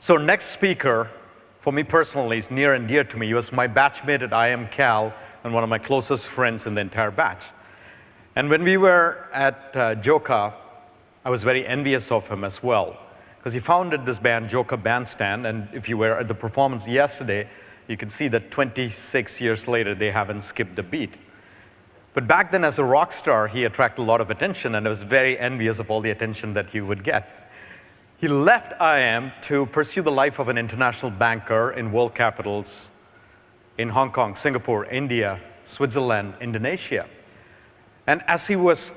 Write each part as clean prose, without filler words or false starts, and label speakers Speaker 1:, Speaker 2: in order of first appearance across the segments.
Speaker 1: So next speaker, for me personally, is near and dear to me. He was my batchmate at IIM Cal and one of my closest friends in the entire batch. And when we were at Joka, I was very envious of him as well, because he founded this band, Joka Bandstand, and if you were at the performance yesterday, you can see that 26 years later, they haven't skipped a beat. But back then, as a rock star, he attracted a lot of attention, and I was very envious of all the attention that he would get. He left IIM to pursue the life of an international banker in world capitals in Hong Kong, Singapore, India, Switzerland, Indonesia. And as he was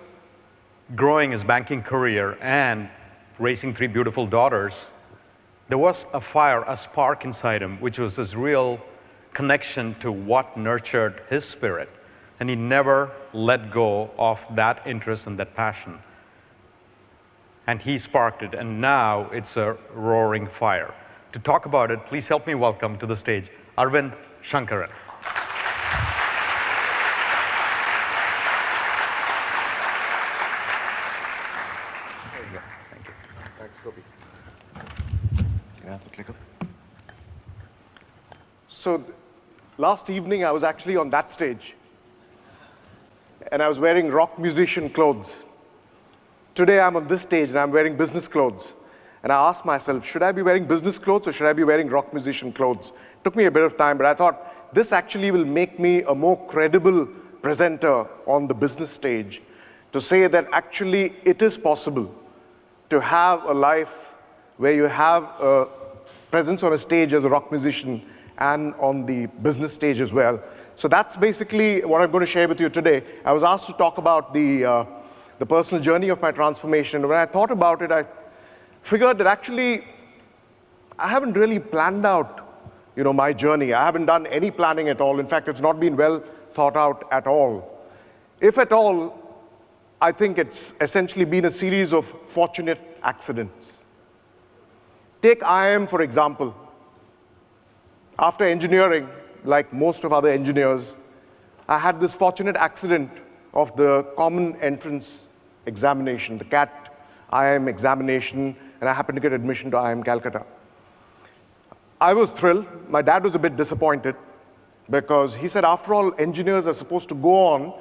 Speaker 1: growing his banking career and raising 3 beautiful daughters, there was a fire, a spark inside him, which was his real connection to what nurtured his spirit. And he never let go of that interest and that passion. And he sparked it, and now it's a roaring fire. To talk about it, please help me welcome to the stage Arvind Sankaran.
Speaker 2: There you go. Thank you. Thanks, Gopi. Can I have the clicker? So last evening, I was actually on that stage, and I was wearing rock musician clothes. Today, I'm on this stage, and I'm wearing business clothes. And I asked myself, should I be wearing business clothes, or should I be wearing rock musician clothes? It took me a bit of time, but I thought, this actually will make me a more credible presenter on the business stage, to say that actually it is possible to have a life where you have a presence on a stage as a rock musician and on the business stage as well. So that's basically what I'm going to share with you today. I was asked to talk about the personal journey of my transformation. When I thought about it, I figured that actually I haven't really planned out, my journey. I haven't done any planning at all. In fact, it's not been well thought out at all. If at all, I think it's essentially been a series of fortunate accidents. Take IIM, for example. After engineering, like most of other engineers, I had this fortunate accident of the common entrance examination, the CAT IIM examination, and I happened to get admission to IIM Calcutta. I was thrilled. My dad was a bit disappointed because he said, after all, engineers are supposed to go on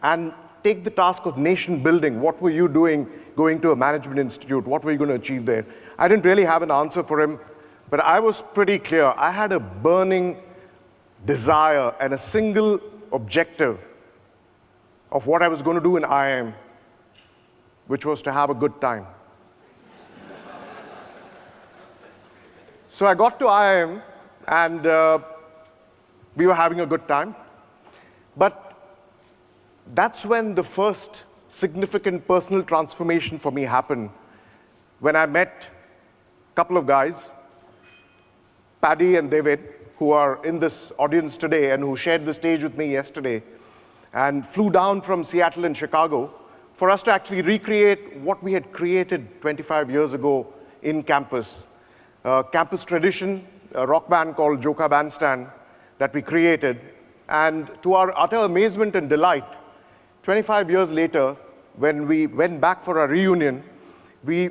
Speaker 2: and take the task of nation building. What were you doing going to a management institute? What were you going to achieve there? I didn't really have an answer for him, but I was pretty clear. I had a burning desire and a single objective of what I was going to do in IIM, which was to have a good time. So I got to IIM, and we were having a good time. But that's when the first significant personal transformation for me happened, when I met a couple of guys, Paddy and David, who are in this audience today and who shared the stage with me yesterday, and flew down from Seattle and Chicago for us to actually recreate what we had created 25 years ago in campus. Campus tradition, a rock band called Joka Bandstand that we created. And to our utter amazement and delight, 25 years later, when we went back for our reunion, we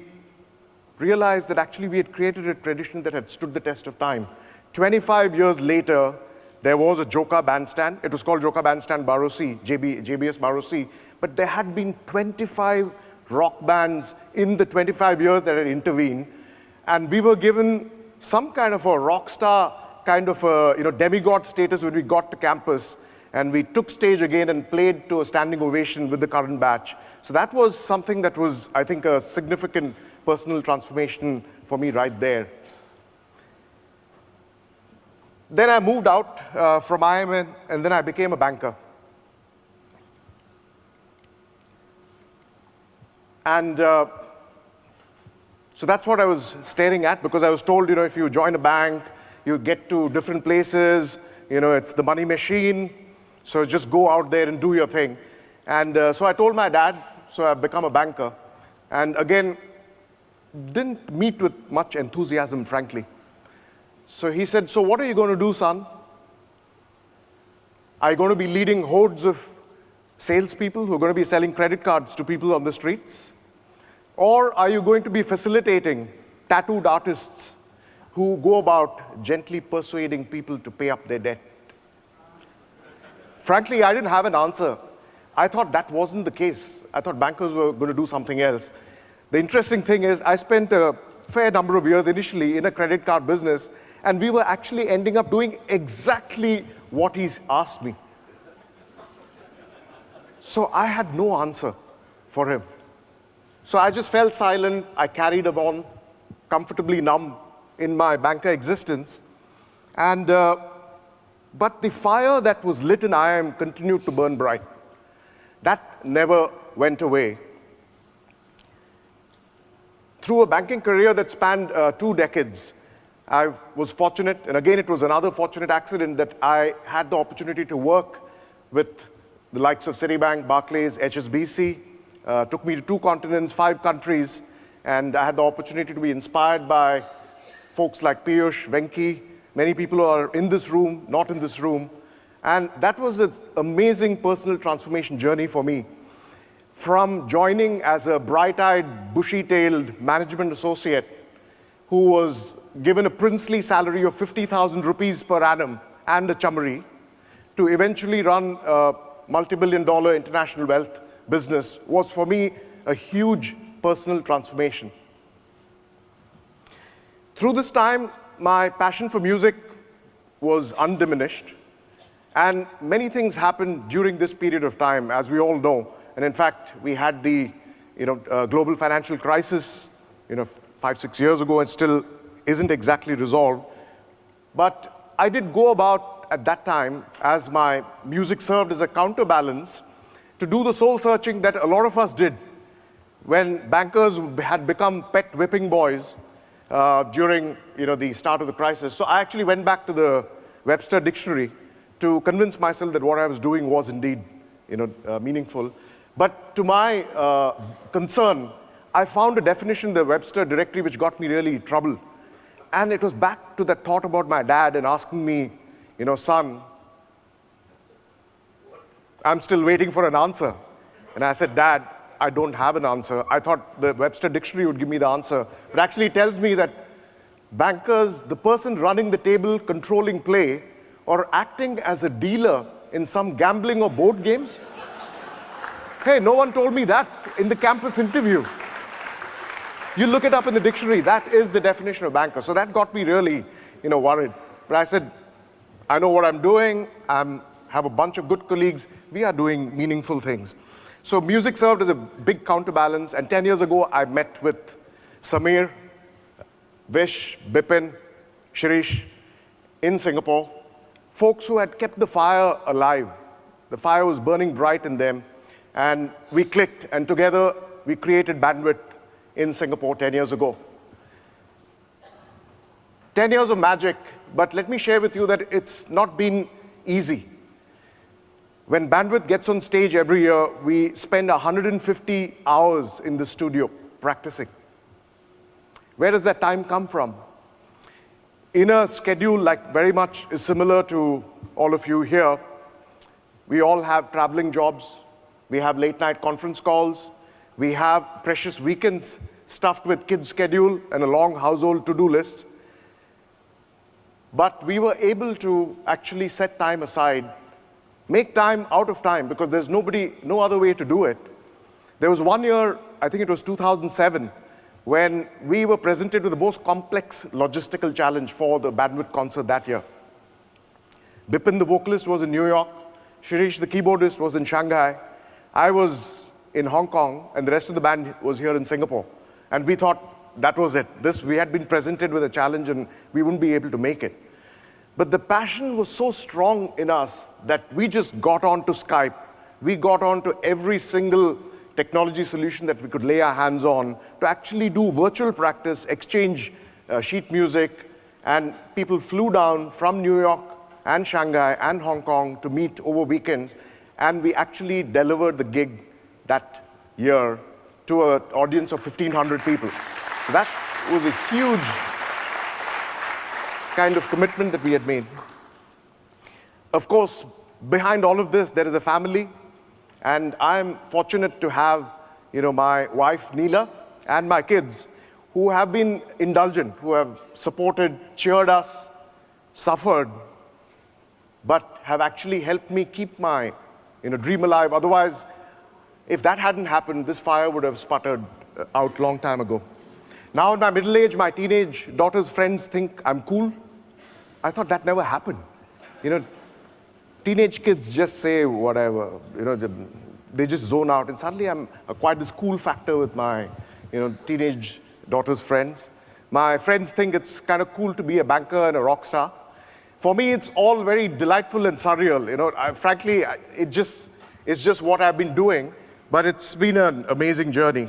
Speaker 2: realized that actually we had created a tradition that had stood the test of time. 25 years later, there was a Joka Bandstand. It was called Joka Bandstand Barosi, JBS Barosi. But there had been 25 rock bands in the 25 years that had intervened. And we were given some kind of a rock star, kind of a demigod status when we got to campus. And we took stage again and played to a standing ovation with the current batch. So that was something that was, I think, a significant personal transformation for me right there. Then I moved out from IIM, and then I became a banker. And so that's what I was staring at, because I was told, if you join a bank, you get to different places, it's the money machine, so just go out there and do your thing. And so I told my dad, so I've become a banker. And again, didn't meet with much enthusiasm, frankly. So he said, so what are you going to do, son? Are you going to be leading hordes of salespeople who are going to be selling credit cards to people on the streets? Or are you going to be facilitating tattooed artists who go about gently persuading people to pay up their debt. Frankly, I didn't have an answer. I thought that wasn't the case. I thought bankers were going to do something else. The interesting thing is I spent a fair number of years initially in a credit card business, and we were actually ending up doing exactly what he asked me. So I had no answer for him. So I just fell silent. I carried on, comfortably numb in my banker existence. But the fire that was lit in IIM continued to burn bright. That never went away. Through a banking career that spanned 2 decades, I was fortunate, and again it was another fortunate accident, that I had the opportunity to work with the likes of Citibank, Barclays, HSBC. Took me to 2 continents, 5 countries, and I had the opportunity to be inspired by folks like Piyush, Venki, many people who are in this room, not in this room. And that was an amazing personal transformation journey for me. From joining as a bright-eyed, bushy-tailed management associate who was given a princely salary of 50,000 rupees per annum and a chamari, to eventually run a multi-billion-dollar international wealth business, was for me a huge personal transformation. Through this time, my passion for music was undiminished, and many things happened during this period of time, as we all know. And in fact, we had the global financial crisis 5-6 years ago, and still isn't exactly resolved. But I did go about at that time, as my music served as a counterbalance, to do the soul searching that a lot of us did when bankers had become pet whipping boys during the start of the crisis. So I actually went back to the Webster dictionary to convince myself that what I was doing was indeed meaningful. But to my concern, I found a definition in the Webster directory which got me really in trouble. And it was back to that thought about my dad and asking me, son, I'm still waiting for an answer. And I said, Dad, I don't have an answer. I thought the Webster dictionary would give me the answer. But actually it tells me that bankers, the person running the table, controlling play, or acting as a dealer in some gambling or board games. Hey, no one told me that in the campus interview. You look it up in the dictionary, that is the definition of banker. So that got me really, worried. But I said, I know what I'm doing. I have a bunch of good colleagues. We are doing meaningful things. So music served as a big counterbalance. And 10 years ago, I met with Samir, Vish, Bipin, Shirish in Singapore. Folks who had kept the fire alive. The fire was burning bright in them. And we clicked, and together we created Bandwidth in Singapore 10 years ago. 10 years of magic, but let me share with you that it's not been easy. When Bandwidth gets on stage every year, we spend 150 hours in the studio practicing. Where does that time come from? In a schedule like very much is similar to all of you here, we all have traveling jobs. We have late night conference calls. We have precious weekends stuffed with kids' schedule and a long household to-do list. But we were able to actually set time aside, make time out of time, because there's no other way to do it. There was one year, I think it was 2007, when we were presented with the most complex logistical challenge for the Bandwidth concert that year. Bipin, the vocalist, was in New York. Shirish, the keyboardist, was in Shanghai. I was in Hong Kong, and the rest of the band was here in Singapore. And we thought that was it. We had been presented with a challenge, and we wouldn't be able to make it. But the passion was so strong in us that we just got onto Skype. We got onto every single technology solution that we could lay our hands on to actually do virtual practice, exchange sheet music, and people flew down from New York and Shanghai and Hong Kong to meet over weekends. And we actually delivered the gig that year to an audience of 1,500 people. So that was a huge kind of commitment that we had made. Of course, behind all of this, there is a family. And I'm fortunate to have my wife, Neela, and my kids, who have been indulgent, who have supported, cheered us, suffered, but have actually helped me keep my dream alive. Otherwise, if that hadn't happened, this fire would have sputtered out long time ago. Now in my middle age, my teenage daughter's friends think I'm cool. I thought that never happened. Teenage kids just say whatever, they just zone out, and suddenly I'm quite this cool factor with my teenage daughter's friends. My friends think it's kind of cool to be a banker and a rock star. For me, it's all very delightful and surreal. Frankly, it's just what I've been doing, but it's been an amazing journey.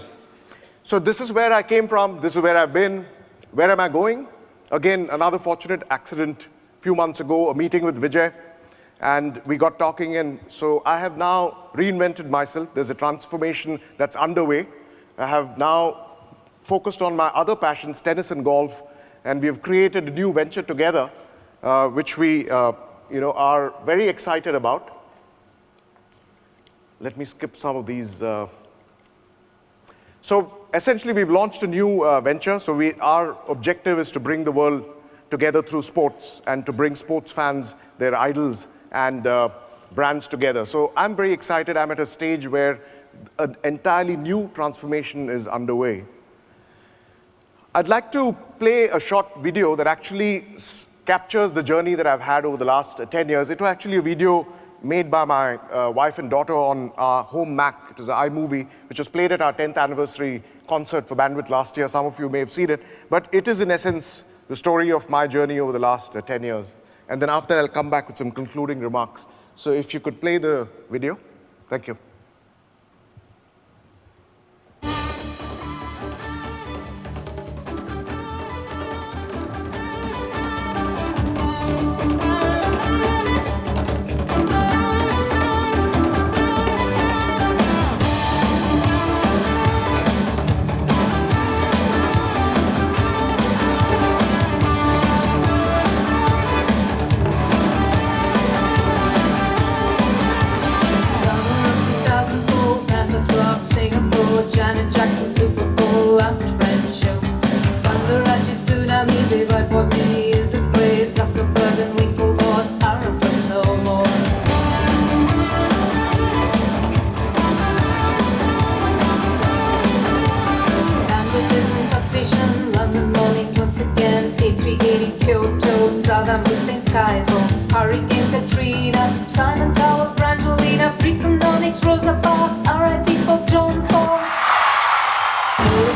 Speaker 2: So this is where I came from, this is where I've been. Where am I going? Again, another fortunate accident a few months ago, a meeting with Vijay, and we got talking, and so I have now reinvented myself. There's a transformation that's underway. I have now focused on my other passions, tennis and golf, and we have created a new venture together, which we are very excited about. Let me skip some of these. So essentially, we've launched a new venture. So our objective is to bring the world together through sports and to bring sports fans, their idols, and brands together. So I'm very excited. I'm at a stage where an entirely new transformation is underway. I'd like to play a short video that actually captures the journey that I've had over the last 10 years. It was actually a video made by my wife and daughter on our home Mac. It was an iMovie, which was played at our 10th anniversary concert for Bandwidth last year. Some of you may have seen it. But it is, in essence, the story of my journey over the last 10 years. And then after, I'll come back with some concluding remarks. So if you could play the video. Thank you.
Speaker 3: Hurricane Katrina, Simon Cowell, Brangelina, Freakonomics, Rosa Parks, R.I.P. for John Paul.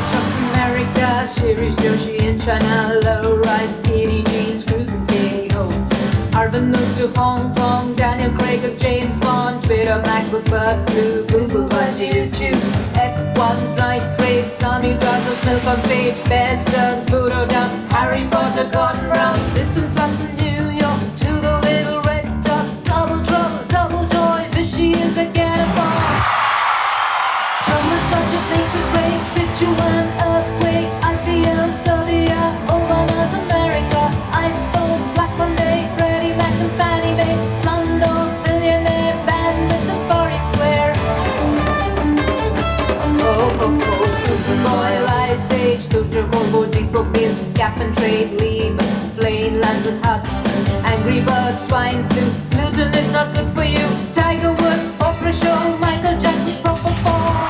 Speaker 3: Trucks America, Shirish Joshi in China, low rise, skinny jeans, cruising KOs. Arvind moves to Hong Kong, Daniel Craig as James Bond, Twitter, MacBook, bird flu, Google buys YouTube. F1's night race, Sammy Guzzles, milk on stage, best turns, photo down, Harry Potter, Gordon Brown, Pippin's up to New York, to the little red dot, double trouble, double joy, fishy is again a bomb. Trouble such a thing's as break, Sichuan, earthquake, IPL, Serbia, Obama's America, iPhone, Black Monday, Freddie Mac and Fannie Mae, Slumdog, Millionaire, Bandit and Far East Square. Superboy, Ice Age, Dr. Volvo, Depot Beers, Cap and Trade, Lee, Plain Lands and Huts, Angry Birds, Swine Flu, Luton is not good for you, Tiger Woods, Oprah Show, Michael Jackson, Proper Fall.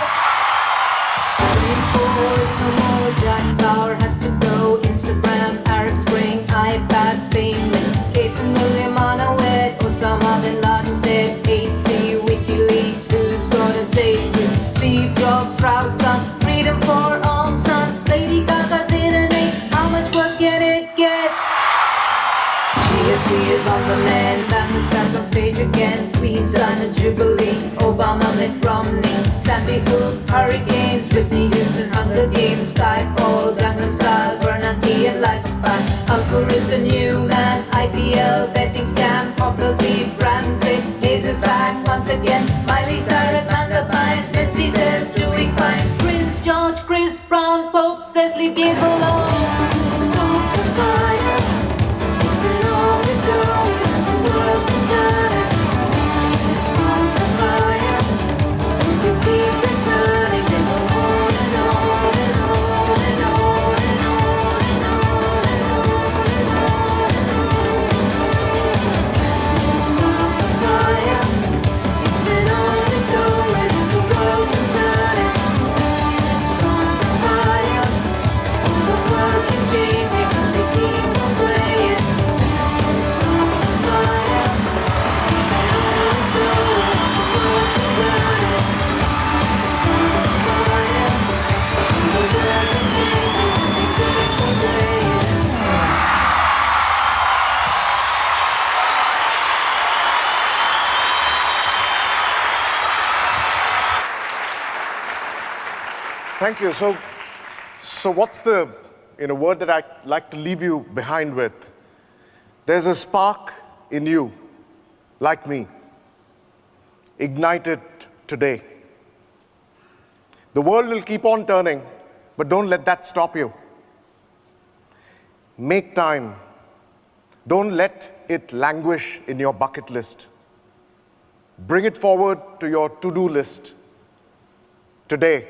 Speaker 3: Is no more, Jack Bauer had to go, Instagram, Arab Spring, iPad, Spain, Kate and William Anawet, Osama bin Laden's dead, 80, WikiLeaks, who's gonna save you? Steve Jobs, Strauss-Kahn, freedom for Aung San, Lady Gaga's internet, how much worse can it get? GFC is on the mend, Bandwidth's back on stage again, Queen's done a jubilee, Obama, Mitt Romney, Sandy Hook, Hurricanes, Whitney Houston, Hunger Games, Skyfall, Gangnam Style, Bernanke and Life of Pi, Ankur is the new man, IPL, betting scam, Poplar Speed, Ramsey, Hayes is back once again, Miley Cyrus, Amanda Bynes, Lindsay says doing fine, Prince George, Chris Brown, Pope says leave gays alone. It's called the fire, it's been always going as the world's been turning. It's called the fire, we keep it turning, they go on and on and on and on and
Speaker 2: Thank you. So what's the word that I'd like to leave you behind with? There's a spark in you, like me. Ignite it today. The world will keep on turning, but don't let that stop you. Make time. Don't let it languish in your bucket list. Bring it forward to your to-do list. Today.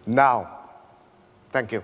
Speaker 2: Now. Thank you.